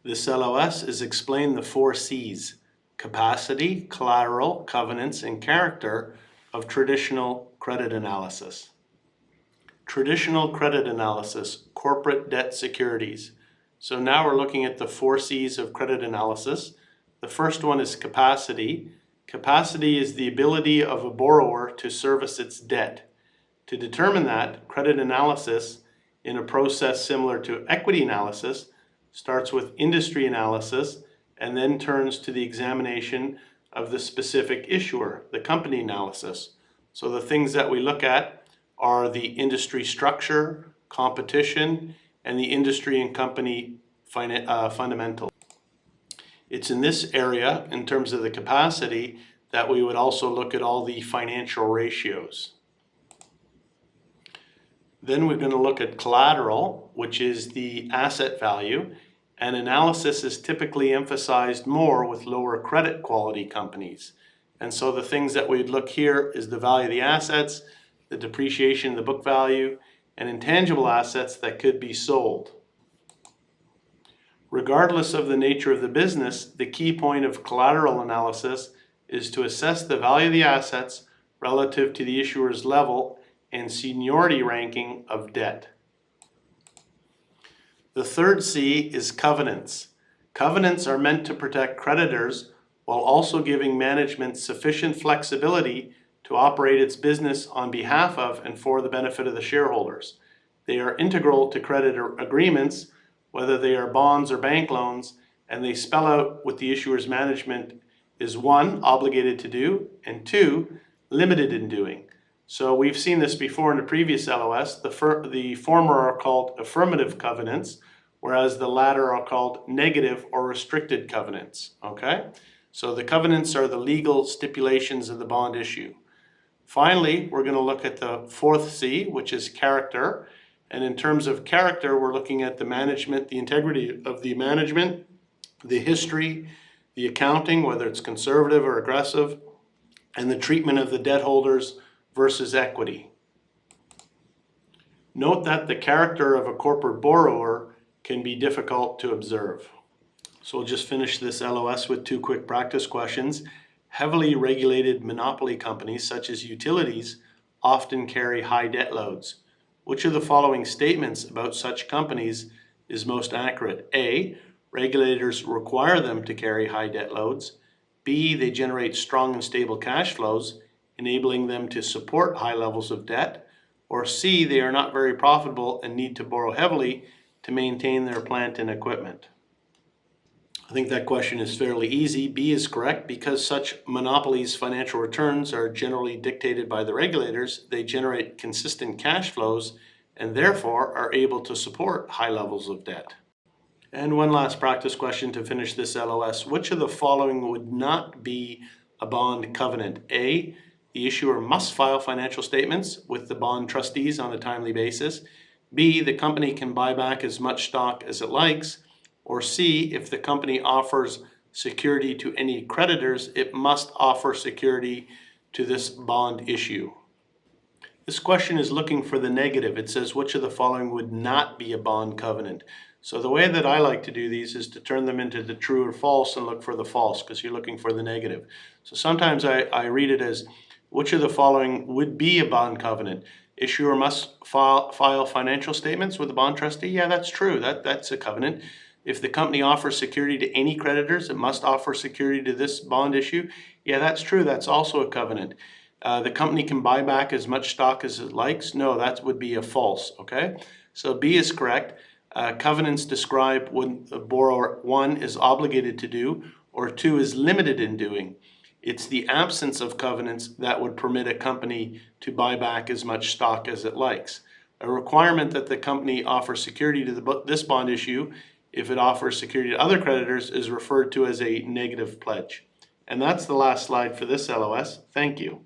This LOS is explain the 4 C's: capacity, collateral, covenants, and character of traditional credit analysis. Traditional credit analysis, corporate debt securities. So now we're looking at the 4 C's of credit analysis. The first one is capacity. Capacity is the ability of a borrower to service its debt. To determine that, credit analysis, in a process similar to equity analysis, starts with industry analysis and then turns to the examination of the specific issuer, the company analysis. So the things that we look at are the industry structure, competition, and the industry and company fundamentals. It's in this area, in terms of the capacity, that we would also look at all the financial ratios. Then we're going to look at collateral, which is the asset value, and analysis is typically emphasized more with lower credit quality companies. And so the things that we'd look here is the value of the assets, the depreciation of the book value, and intangible assets that could be sold. Regardless of the nature of the business, the key point of collateral analysis is to assess the value of the assets relative to the issuer's level and seniority ranking of debt. The third C is covenants. Covenants are meant to protect creditors while also giving management sufficient flexibility to operate its business on behalf of and for the benefit of the shareholders. They are integral to creditor agreements, whether they are bonds or bank loans, and they spell out what the issuer's management is 1, obligated to do, and 2, limited in doing. So we've seen this before in the previous LOS. The former are called affirmative covenants, whereas the latter are called negative or restricted covenants. Okay? So the covenants are the legal stipulations of the bond issue. Finally, we're going to look at the 4th C, which is character. And in terms of character, we're looking at the management, the integrity of the management, the history, the accounting, whether it's conservative or aggressive, and the treatment of the debt holders versus equity. Note that the character of a corporate borrower can be difficult to observe. So we'll just finish this LOS with 2 quick practice questions. Heavily regulated monopoly companies, such as utilities, often carry high debt loads. Which of the following statements about such companies is most accurate? A, regulators require them to carry high debt loads. B, they generate strong and stable cash flows, enabling them to support high levels of debt. Or C, they are not very profitable and need to borrow heavily to maintain their plant and equipment. I think that question is fairly easy. B is correct. Because such monopolies' financial returns are generally dictated by the regulators, they generate consistent cash flows and therefore are able to support high levels of debt. And one last practice question to finish this LOS. Which of the following would not be a bond covenant? A, the issuer must file financial statements with the bond trustees on a timely basis. B, the company can buy back as much stock as it likes. Or C, if the company offers security to any creditors, it must offer security to this bond issue. This question is looking for the negative. It says, which of the following would not be a bond covenant? So the way that I like to do these is to turn them into the true or false and look for the false, because you're looking for the negative. So sometimes I read it as, which of the following would be a bond covenant? Issuer must file financial statements with the bond trustee? Yeah, that's true. That's a covenant. If the company offers security to any creditors, it must offer security to this bond issue. Yeah, that's true. That's also a covenant. The company can buy back as much stock as it likes. No, that would be a false. Okay, so B is correct. Covenants describe what the borrower, 1, is obligated to do, or 2, is limited in doing. It's the absence of covenants that would permit a company to buy back as much stock as it likes. A requirement that the company offer security to this bond issue, if it offers security to other creditors, is referred to as a negative pledge. And that's the last slide for this LOS. Thank you.